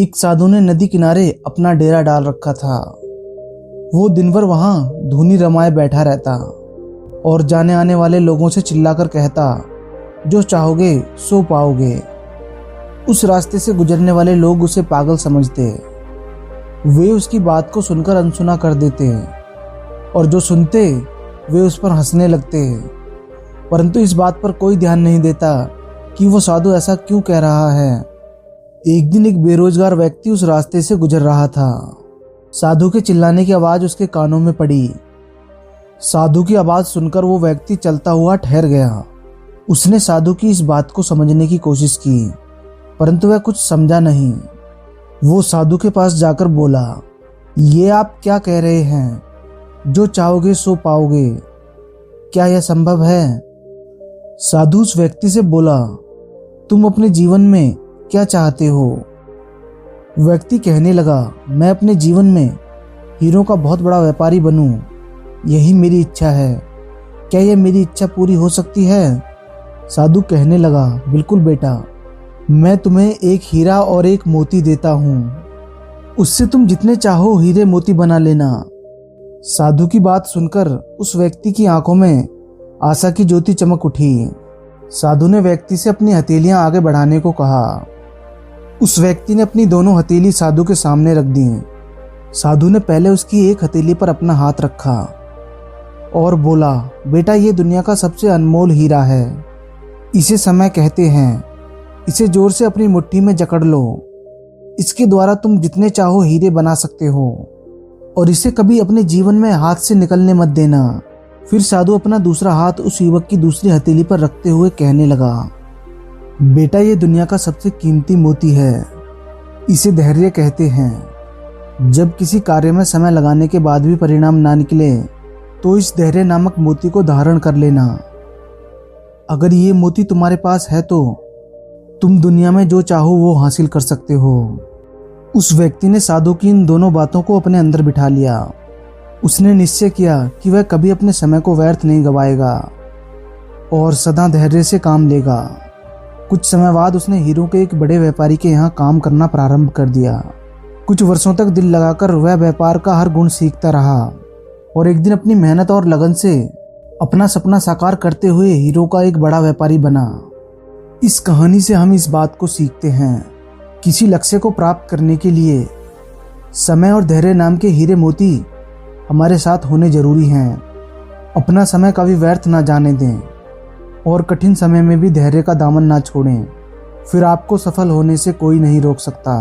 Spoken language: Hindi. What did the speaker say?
एक साधु ने नदी किनारे अपना डेरा डाल रखा था। वो दिन भर वहां धुनी रमाए बैठा रहता और जाने आने वाले लोगों से चिल्लाकर कहता, जो चाहोगे सो पाओगे। उस रास्ते से गुजरने वाले लोग उसे पागल समझते। वे उसकी बात को सुनकर अनसुना कर देते और जो सुनते वे उस पर हंसने लगते। परंतु इस बात पर कोई ध्यान नहीं देता कि वो साधु ऐसा क्यों कह रहा है। एक दिन एक बेरोजगार व्यक्ति उस रास्ते से गुजर रहा था। साधु के चिल्लाने की आवाज उसके कानों में पड़ी। साधु की आवाज सुनकर वो व्यक्ति चलता हुआ ठहर गया। उसने साधु की इस बात को समझने की कोशिश की, परंतु वह कुछ समझा नहीं। वो साधु के पास जाकर बोला, ये आप क्या कह रहे हैं? जो चाहोगे सो पाओगे। क्या यह संभव है? साधु उस व्यक्ति से बोला, तुम अपने जीवन में क्या चाहते हो? व्यक्ति कहने लगा, मैं अपने जीवन में हीरों का बहुत बड़ा व्यापारी बनूं, यही मेरी इच्छा है। क्या यह मेरी इच्छा पूरी हो सकती है? साधु कहने लगा, बिल्कुल बेटा, मैं तुम्हें एक हीरा और एक मोती देता हूँ। उससे तुम जितने चाहो हीरे मोती बना लेना। साधु की बात सुनकर उस व्यक्ति की आंखों में आशा की ज्योति चमक उठी। साधु ने व्यक्ति से अपनी हथेलियां आगे बढ़ाने को कहा। उस व्यक्ति ने अपनी दोनों हथेली साधु के सामने रख दी। साधु ने पहले उसकी एक हथेली पर अपना हाथ रखा और बोला, बेटा, ये दुनिया का सबसे अनमोल हीरा है। इसे समय कहते हैं। इसे जोर से अपनी मुट्ठी में जकड़ लो। इसके द्वारा तुम जितने चाहो हीरे बना सकते हो और इसे कभी अपने जीवन में हाथ से निकलने मत देना। फिर साधु अपना दूसरा हाथ उस युवक की दूसरी हथेली पर रखते हुए कहने लगा, बेटा, ये दुनिया का सबसे कीमती मोती है। इसे धैर्य कहते हैं। जब किसी कार्य में समय लगाने के बाद भी परिणाम ना निकले तो इस धैर्य नामक मोती को धारण कर लेना। अगर ये मोती तुम्हारे पास है तो तुम दुनिया में जो चाहो वो हासिल कर सकते हो। उस व्यक्ति ने साधु की इन दोनों बातों को अपने अंदर बिठा लिया। उसने निश्चय किया कि वह कभी अपने समय को व्यर्थ नहीं गवाएगा और सदा धैर्य से काम लेगा। कुछ समय बाद उसने हीरों के एक बड़े व्यापारी के यहाँ काम करना प्रारंभ कर दिया। कुछ वर्षों तक दिल लगाकर वह व्यापार का हर गुण सीखता रहा और एक दिन अपनी मेहनत और लगन से अपना सपना साकार करते हुए हीरों का एक बड़ा व्यापारी बना। इस कहानी से हम इस बात को सीखते हैं, किसी लक्ष्य को प्राप्त करने के लिए समय और धैर्य नाम के हीरे मोती हमारे साथ होने जरूरी हैं। अपना समय कभी व्यर्थ ना जाने दें और कठिन समय में भी धैर्य का दामन ना छोड़ें। फिर आपको सफल होने से कोई नहीं रोक सकता।